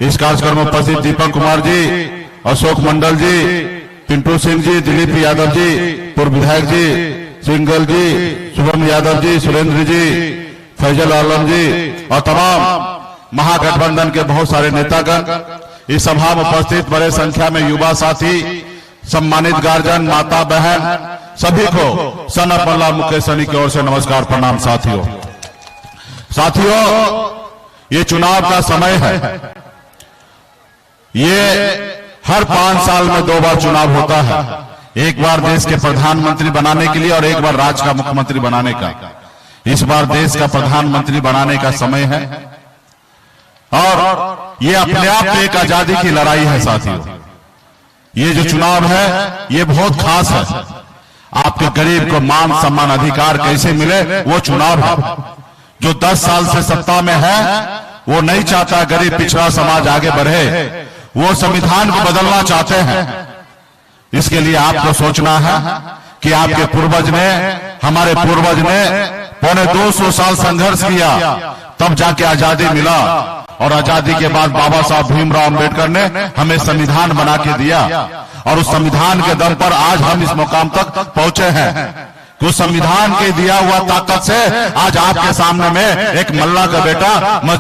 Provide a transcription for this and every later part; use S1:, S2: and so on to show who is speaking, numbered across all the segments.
S1: इस कार्यक्रम में उपस्थित दीपक कुमार जी, अशोक मंडल जी, पिंटू सिंह जी, दिलीप यादव जी, पूर्व विधायक जी, सिंगल जी, शुभम यादव जी, सुरेंद्र जी, फैजल आलम जी और तमाम महागठबंधन के बहुत सारे नेतागण, इस सभा में उपस्थित बड़े संख्या में युवा साथी, सम्मानित गार्जियन, माता बहन, सभी को सन ऑफ मल्ला मुकेश सहनी की ओर से नमस्कार, प्रणाम। साथियों, ये चुनाव का समय है। ये हर 5 साल में 2 बार चुनाव होता है, एक बार देश के प्रधानमंत्री बनाने के लिए और एक बार राज्य का मुख्यमंत्री बनाने का। इस बार देश का प्रधानमंत्री बनाने का समय है और ये अपने आप में एक आजादी की लड़ाई है। साथियों, ये जो चुनाव है ये बहुत खास है। आपके गरीब को मान सम्मान अधिकार कैसे मिले, वो चुनाव है। जो 10 साल से सत्ता में है वो नहीं चाहता गरीब पिछड़ा समाज आगे बढ़े, वो संविधान को बदलना चाहते हैं। इसके लिए आपको सोचना है कि आपके पूर्वज ने, हमारे पूर्वज ने 250 साल संघर्ष किया, तब जाके आजादी मिला। और आजादी के बाद बाबा साहब भीमराव अंबेडकर ने हमें संविधान बना के दिया और उस संविधान के दम पर आज हम इस मुकाम तक पहुंचे हैं। उस संविधान के दिया हुआ ताकत से आज आपके सामने में एक मल्ला का बेटा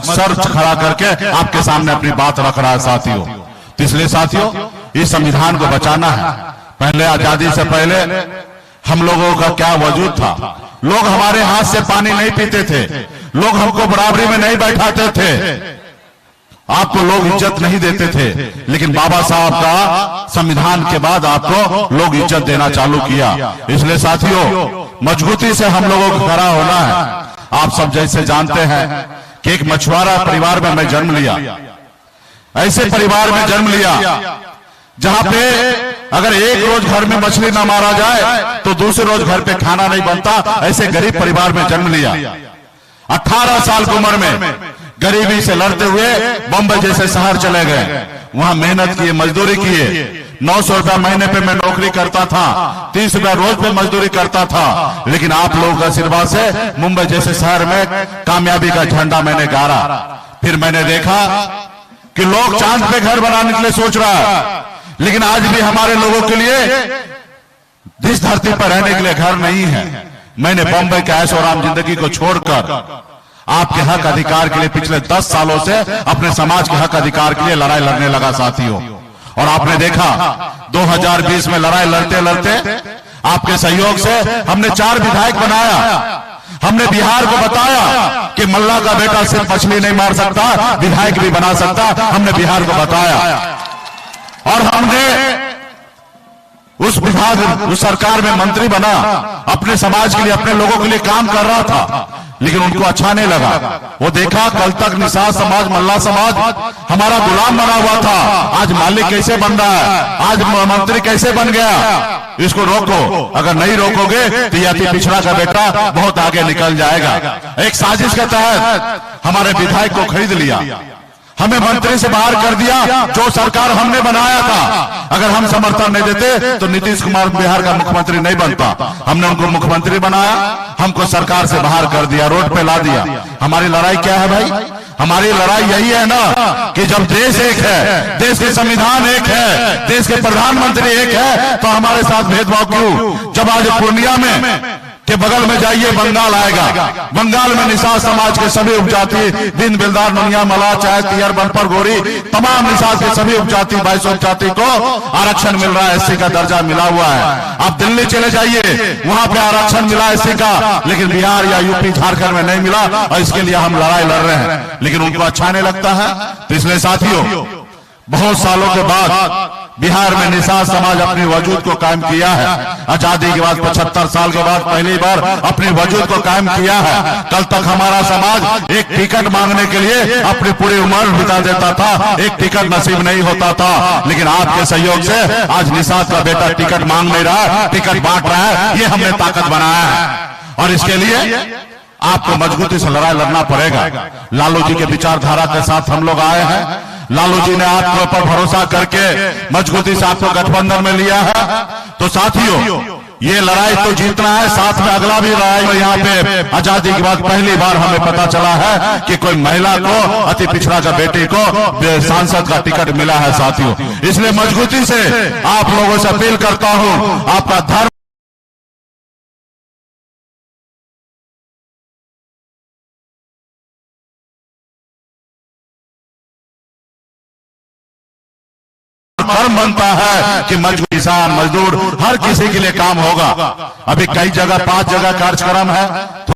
S1: सर खड़ा करके आपके सामने अपनी बात रख रहा है। साथियों, तो इसलिए साथियों, इस संविधान को बचाना है। पहले आजादी से पहले हम लोगों का क्या वजूद था? लोग हमारे हाथ से पानी नहीं पीते थे, लोग हमको बराबरी में नहीं बैठाते थे, आपको लोग इज्जत नहीं देते थे। लेकिन बाबा साहब का संविधान के बाद आपको लोग इज्जत देना चालू किया। इसलिए साथियों, मजबूती से हम लोगों को खड़ा होना है। आप सब जैसे जानते हैं कि एक मछुआरा परिवार में मैं जन्म लिया, ऐसे परिवार में जन्म लिया जहां पे अगर एक रोज घर में मछली ना मारा जाए तो दूसरे रोज घर पे खाना नहीं बनता। ऐसे गरीब परिवार में जन्म लिया। 18 साल की उम्र में गरीबी से लड़ते हुए बम्बई जैसे शहर चले गए, वहां मेहनत किए, मजदूरी किए। 900 रुपया महीने पे मैं नौकरी करता था, 30 रुपया रोज पे मजदूरी करता था। लेकिन आप लोगों का आशीर्वाद से मुंबई जैसे शहर में कामयाबी का झंडा मैंने गाड़ा। फिर मैंने देखा कि लोग चांद पे घर बनाने के लिए सोच रहा है, लेकिन आज भी हमारे लोगों के लिए इस धरती पर रहने के लिए घर नहीं है। मैंने बम्बई के ऐशो आराम जिंदगी को छोड़कर आपके हक अधिकार के लिए पिछले 10 सालों से अपने समाज के हक अधिकार के लिए लड़ाई लड़ने लगा। साथियों, और आपने देखा 2020 में लड़ाई लड़ते लड़ते आपके सहयोग से हमने 4 विधायक बनाया। हमने बिहार को बताया कि मल्ला का बेटा सिर्फ मछली नहीं मार सकता, विधायक भी बना सकता। हमने बिहार को बताया और हमने उस विभाग, उस सरकार में मंत्री बना, अपने समाज के लिए, अपने लोगों के लिए काम कर रहा था। लेकिन उनको अच्छा नहीं लगा। वो देखा कल तक निषाद समाज, मल्ला समाज हमारा गुलाम बना हुआ था, आज मालिक कैसे बन रहा है, आज मंत्री कैसे बन गया। इसको रोको, अगर नहीं रोकोगे तो ये अति पिछड़ा का बेटा बहुत आगे निकल जाएगा। एक साजिश के तहत हमारे विधायक को खरीद लिया, हमें मंत्री से बाहर कर दिया। जो सरकार हमने बनाया था, अगर हम समर्थन नहीं देते तो नीतीश कुमार बिहार का मुख्यमंत्री नहीं बनता। हमने उनको मुख्यमंत्री बनाया, हमको सरकार से बाहर कर दिया, रोड पे ला दिया। हमारी लड़ाई क्या है भाई? हमारी लड़ाई यही है ना कि जब देश एक है, देश के संविधान एक है, देश के प्रधानमंत्री एक है, तो हमारे साथ भेदभाव क्यों? जब आज पूर्णिया में के बगल में जाइए बंगाल आएगा, बंगाल में निषाद समाज के सभी उपजाति, दिन बिलदार, नुनिया, मला, चाय, तियर, बनपर, गोरी, तमाम निषाद के सभी उपजाति, 22 उपजाति को आरक्षण मिल रहा है, एससी का दर्जा मिला हुआ है। आप दिल्ली चले जाइए, वहां पे आरक्षण मिला एससी का, लेकिन बिहार या यूपी, झारखंड में नहीं मिला और इसके लिए हम लड़ाई लड़ रहे हैं। लेकिन उनको अच्छा नहीं लगता है। तो इसलिए साथियों, बहुत सालों के बाद बिहार में निषाद समाज अपनी वजूद को कायम किया है। आजादी के बाद 75 साल के बाद पहली बार अपनी वजूद को कायम किया है। कल तक हमारा समाज एक टिकट मांगने के लिए अपनी पूरी उम्र बिता देता था, एक टिकट नसीब नहीं होता था। लेकिन आपके सहयोग से आज निषाद का बेटा टिकट मांग नहीं रहा, टिकट बांट रहा है। ये हमने ताकत बनाया है और इसके लिए आपको मजबूती से लड़ाई लड़ना पड़ेगा। लालू जी के विचारधारा के साथ हम लोग आए हैं। लालू जी ने आपके ऊपर भरोसा करके मजबूती से आपको गठबंधन में लिया है। तो साथियों, ये लड़ाई तो जीतना है, साथ में अगला भी लड़ाई। और यहाँ पे आजादी के बाद पहली बार हमें पता चला है कि कोई महिला को, अति पिछड़ा का बेटी को सांसद का टिकट मिला है साथियों। इसलिए मजबूती से आप लोगों से अपील करता हूं, आपका धर्म कर्म बनता है कि मजदूर, किसान, मजदूर हर किसी के लिए काम होगा। अभी कई जगह 5 जगह कार्यक्रम है।